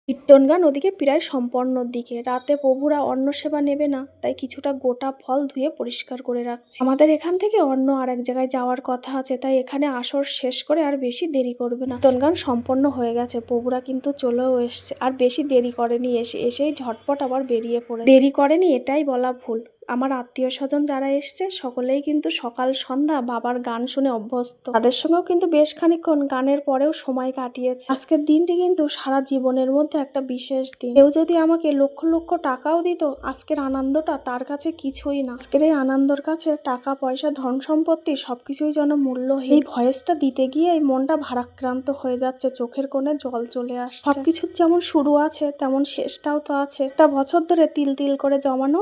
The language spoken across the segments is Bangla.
কীর্তন গান ওদিকে প্রায় সম্পন্নর দিকে। রাতে প্রভুরা অন্ন সেবা নেবে না, তাই কিছুটা গোটা ফল ধুয়ে পরিষ্কার করে রাখছি। আমাদের এখান থেকে অন্য আর এক জায়গায় যাওয়ার কথা আছে, তাই এখানে আসর শেষ করে আর বেশি দেরি করবে না। কীর্তন গান সম্পন্ন হয়ে গেছে, প্রভুরা কিন্তু চলেও এসছে, আর বেশি দেরি করেনি। এসেই ঝটপট আবার বেরিয়ে পড়ে। দেরি করেনি এটাই বলা ভুল। আমার আত্মীয় স্বজন যারা এসছে সকলেই কিন্তু সকাল সন্ধ্যা বাবার গান শুনে অভ্যস্ত। তাদের সঙ্গেও কিন্তু বেশ খানিকক্ষণ গানের পরেও সময় কাটিয়েছে। আজকের দিনটি কিন্তু সারা জীবনের মধ্যে একটা বিশেষ দিন। কেউ যদি আমাকে লক্ষ লক্ষ টাকাও দিত, আজকের আনন্দটা তার কাছে কিছুই না। আজকের এই আনন্দের কাছে টাকা পয়সা ধন সম্পত্তি সবকিছুই যেন মূল্যহীন। এই ভয়েসটা দিতে গিয়ে এই মনটা ভারাক্রান্ত হয়ে যাচ্ছে, চোখের কোণে জল চলে আসছে। সবকিছুর যেমন শুরু আছে তেমন শেষটাও তো আছে। একটা বছর ধরে তিল তিল করে জমানো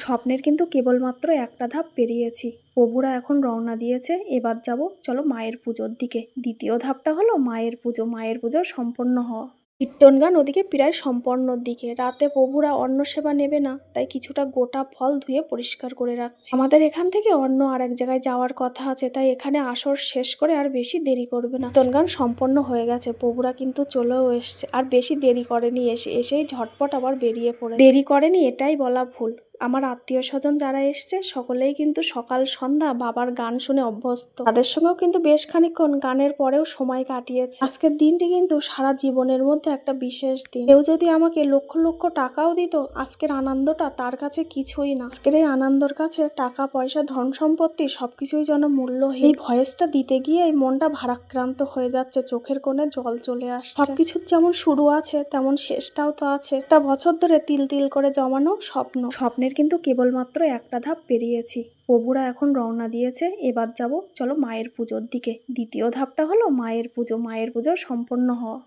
স্বপ্নের কিন্তু কেবলমাত্র একটা ধাপ পেরিয়েছি। প্রভুরা এখন রওনা দিয়েছে, এবার যাব চলো মায়ের পুজোর দিকে। দ্বিতীয় ধাপটা হলো মায়ের পুজো সম্পন্ন হওয়া। কীর্তন গান ওদিকে প্রায় সম্পন্নর দিকে। রাতে প্রভুরা অন্ন সেবা নেবে না, তাই কিছুটা গোটা ফল ধুয়ে পরিষ্কার করে রাখছি। আমাদের এখান থেকে অন্য আর এক জায়গায় যাওয়ার কথা আছে, তাই এখানে আসর শেষ করে আর বেশি দেরি করবে না। কীর্তন গান সম্পন্ন হয়ে গেছে, প্রভুরা কিন্তু চলেও এসছে, আর বেশি দেরি করেনি। এসেই ঝটপট আবার বেরিয়ে পড়ে। দেরি করেনি এটাই বলা ভুল। আমার আত্মীয় স্বজন যারা এসছে সকলেই কিন্তু সকাল সন্ধ্যা বাবার গান শুনে অভ্যস্ত। তাদের সঙ্গেও কিন্তু বেশ খানিকক্ষণ গানের পরেও সময় কাটিয়েছে। আজকের দিনটি কিন্তু সারা জীবনের মধ্যে একটা বিশেষ দিন। কেউ যদি আমাকে লক্ষ লক্ষ টাকাও দিত, আজকের আনন্দটা তার কাছে কিছুই না। আজকের এই আনন্দের কাছে টাকা পয়সা ধন সম্পত্তি সবকিছুই যেন মূল্যহীন। এই ভয়েসটা দিতে গিয়ে এই মনটা ভারাক্রান্ত হয়ে যাচ্ছে, চোখের কোণে জল চলে আসছে। সবকিছুর যেমন শুরু আছে তেমন শেষটাও তো আছে। একটা বছর ধরে তিল তিল করে জমানো স্বপ্নের কিন্তু কেবলমাত্র একটা ধাপ পেরিয়েছি। প্রভুরা এখন রওনা দিয়েছে, এবার যাব চলো মায়ের পুজোর দিকে। দ্বিতীয় ধাপটা হলো মায়ের পুজো সম্পন্ন হওয়া।